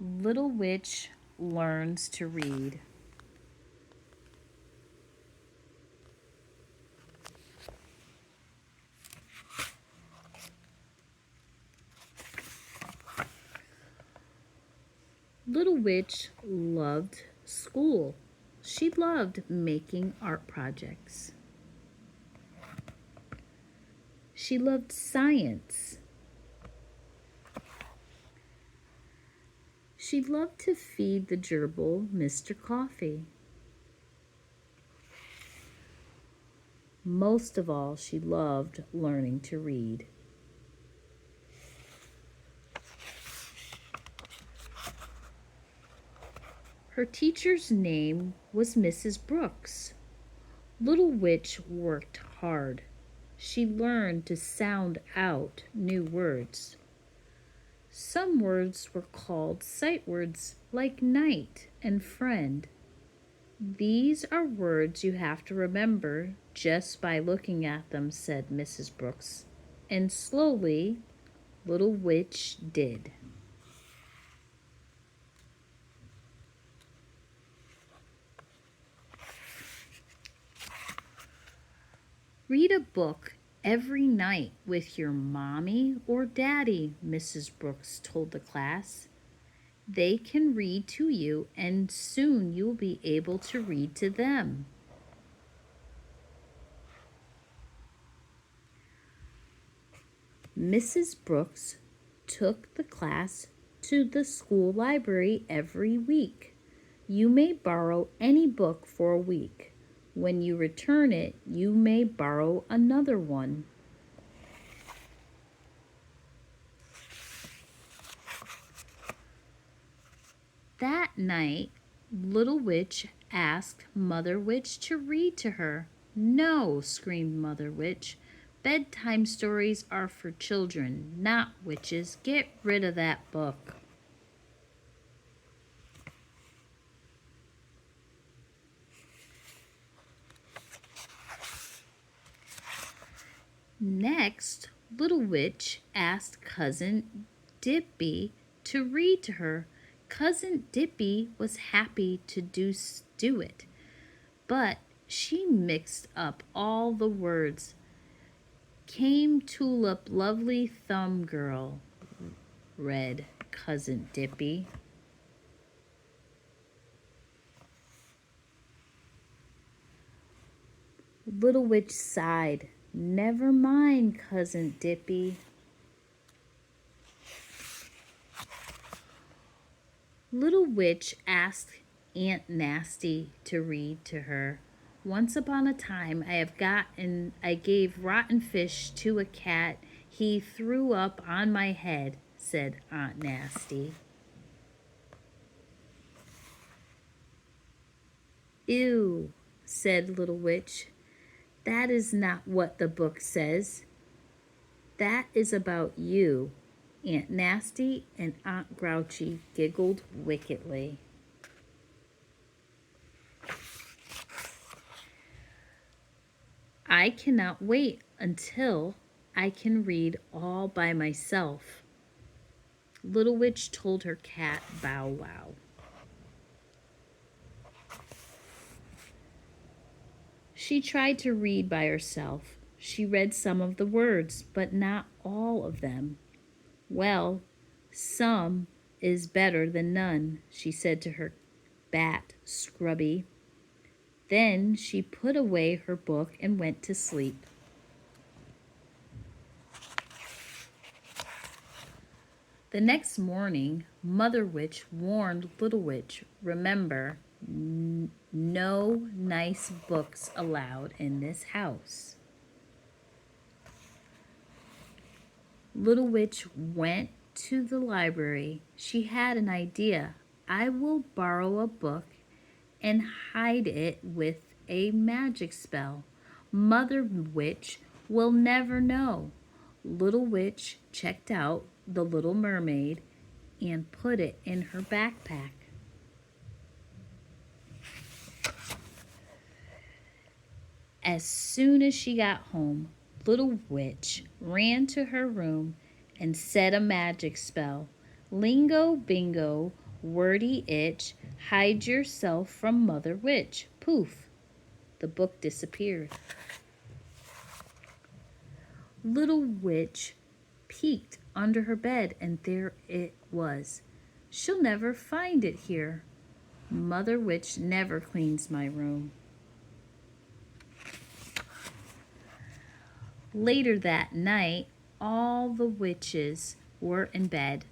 Little Witch learns to read. Little Witch loved school. She loved making art projects. She loved science. She loved to feed the gerbil Mr. Coffee. Most of all, she loved learning to read. Her teacher's name was Mrs. Brooks. Little Witch worked hard. She learned to sound out new words. Some words were called sight words, like night and friend. These are words you have to remember just by looking at them, said Mrs. Brooks. And slowly, Little Witch did. Read a book every night with your mommy or daddy, Mrs. Brooks told the class. They can read to you, and soon you'll be able to read to them. Mrs. Brooks took the class to the school library every week. You may borrow any book for a week. When you return it, you may borrow another one. That night, Little Witch asked Mother Witch to read to her. No, screamed Mother Witch. Bedtime stories are for children, not witches. Get rid of that book. Next, Little Witch asked Cousin Dippy to read to her. Cousin Dippy was happy to do it, but she mixed up all the words. Came tulip, lovely thumb girl, read Cousin Dippy. Little Witch sighed. Never mind, Cousin Dippy. Little Witch asked Aunt Nasty to read to her. Once upon a time, I gave rotten fish to a cat. He threw up on my head, said Aunt Nasty. Ew, said Little Witch. That is not what the book says. That is about you. Aunt Nasty and Aunt Grouchy giggled wickedly. I cannot wait until I can read all by myself. Little Witch told her cat Bow Wow. She tried to read by herself. She read some of the words, but not all of them. Well, some is better than none, she said to her bat, Scrubby. Then she put away her book and went to sleep. The next morning, Mother Witch warned Little Witch, remember, no nice books allowed in this house. Little Witch went to the library. She had an idea. I will borrow a book and hide it with a magic spell. Mother Witch will never know. Little Witch checked out The Little Mermaid and put it in her backpack. As soon as she got home, Little Witch ran to her room and said a magic spell. Lingo Bingo, Wordy itch, hide yourself from Mother Witch. Poof, the book disappeared. Little Witch peeked under her bed, and there it was. She'll never find it here. Mother Witch never cleans my room. Later that night, all the witches were in bed.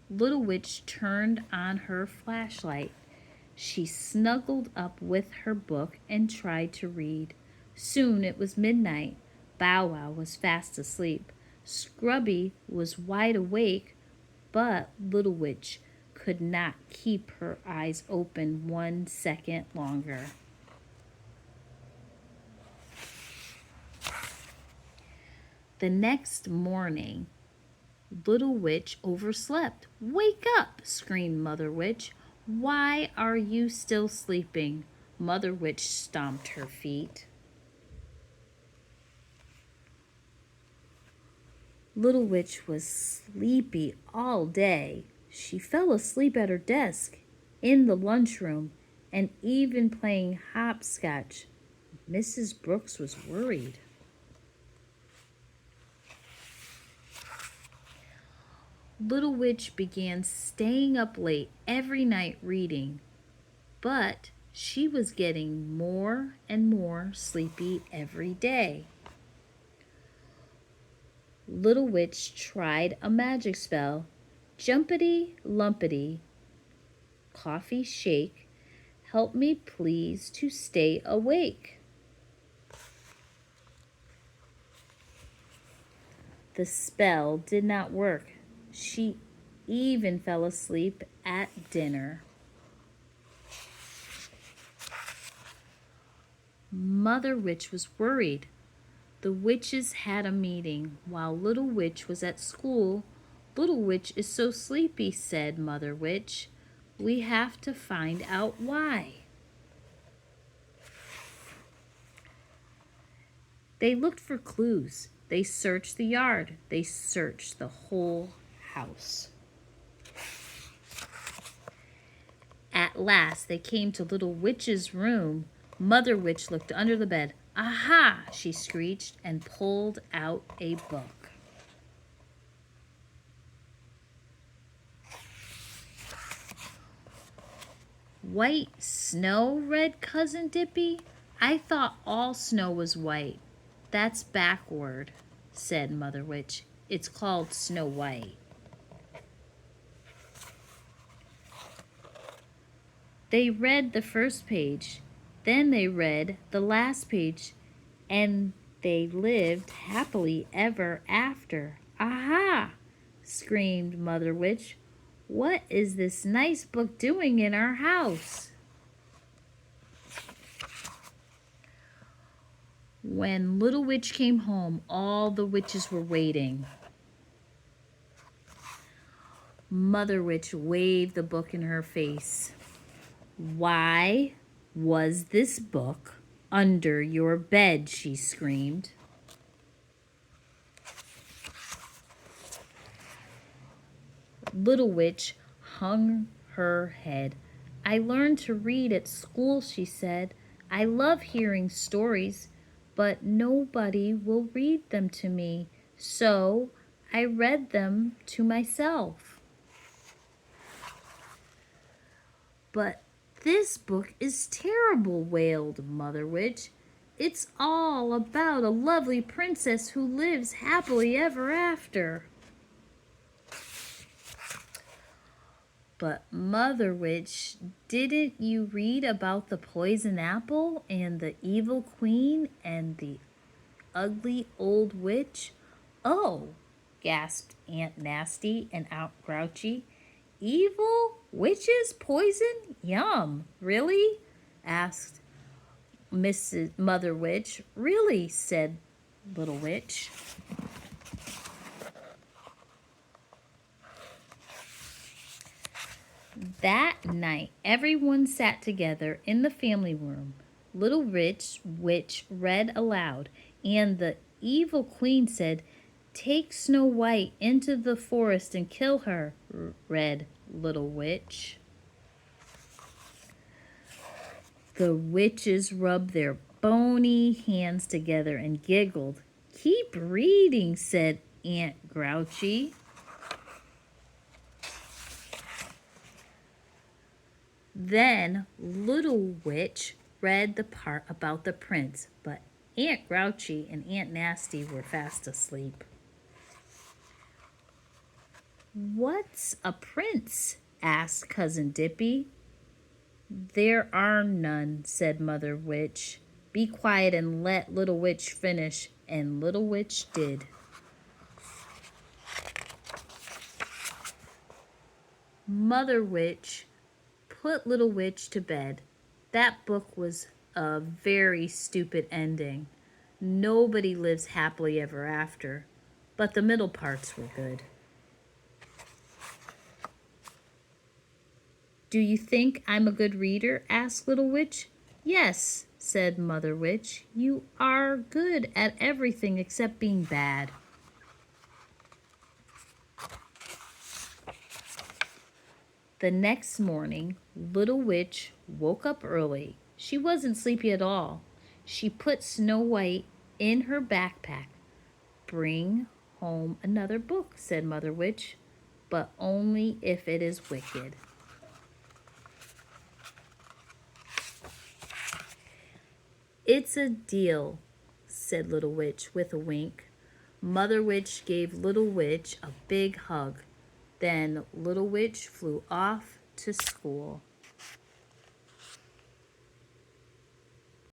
Little Witch turned on her flashlight. She snuggled up with her book and tried to read. Soon it was midnight. Bow Wow was fast asleep. Scrubby was wide awake, but Little Witch could not keep her eyes open 1 second longer. The next morning, Little Witch overslept. "Wake up!" screamed Mother Witch. "Why are you still sleeping?" Mother Witch stomped her feet. Little Witch was sleepy all day. She fell asleep at her desk, in the lunchroom, and even playing hopscotch. Mrs. Brooks was worried. Little Witch began staying up late every night reading, but she was getting more and more sleepy every day. Little Witch tried a magic spell. Jumpity lumpity, coffee shake, help me please to stay awake. The spell did not work. She even fell asleep at dinner. Mother Witch was worried. The witches had a meeting while Little Witch was at school. "Little Witch is so sleepy," said Mother Witch. "We have to find out why." They looked for clues. They searched the yard. They searched the whole house. At last they came to Little Witch's room. Mother Witch looked under the bed. "Aha!" she screeched and pulled out a book. "White snow?" read Cousin Dippy. "I thought all snow was white." "That's backward," said Mother Witch. "It's called Snow White." They read the first page, then they read the last page, and they lived happily ever after. "Aha!" screamed Mother Witch. "What is this nice book doing in our house?" When Little Witch came home, all the witches were waiting. Mother Witch waved the book in her face. "Why was this book under your bed?" she screamed. Little Witch hung her head. "I learned to read at school," she said. "I love hearing stories, but nobody will read them to me, so I read them to myself." "But this book is terrible," wailed Mother Witch. "It's all about a lovely princess who lives happily ever after." "But Mother Witch, didn't you read about the poison apple and the evil queen and the ugly old witch?" "Oh," gasped Aunt Nasty and Aunt Grouchy. "Evil? Witches? Poison? Yum! Really?" asked Mrs. Mother Witch. "Really," said Little Witch. That night, everyone sat together in the family room. Little Witch read aloud, and the evil queen said, "Take Snow White into the forest and kill her," read Little Witch. The witches rubbed their bony hands together and giggled. "Keep reading," said Aunt Grouchy. Then Little Witch read the part about the prince, but Aunt Grouchy and Aunt Nasty were fast asleep. "What's a prince?" asked Cousin Dippy. "There are none," said Mother Witch. "Be quiet and let Little Witch finish." And Little Witch did. Mother Witch put Little Witch to bed. That book was a very stupid ending. Nobody lives happily ever after, but the middle parts were good. "Do you think I'm a good reader?" asked Little Witch. "Yes," said Mother Witch. "You are good at everything except being bad." The next morning, Little Witch woke up early. She wasn't sleepy at all. She put Snow White in her backpack. "Bring home another book," said Mother Witch, "but only if it is wicked." "It's a deal," said Little Witch with a wink. Mother Witch gave Little Witch a big hug. Then Little Witch flew off to school.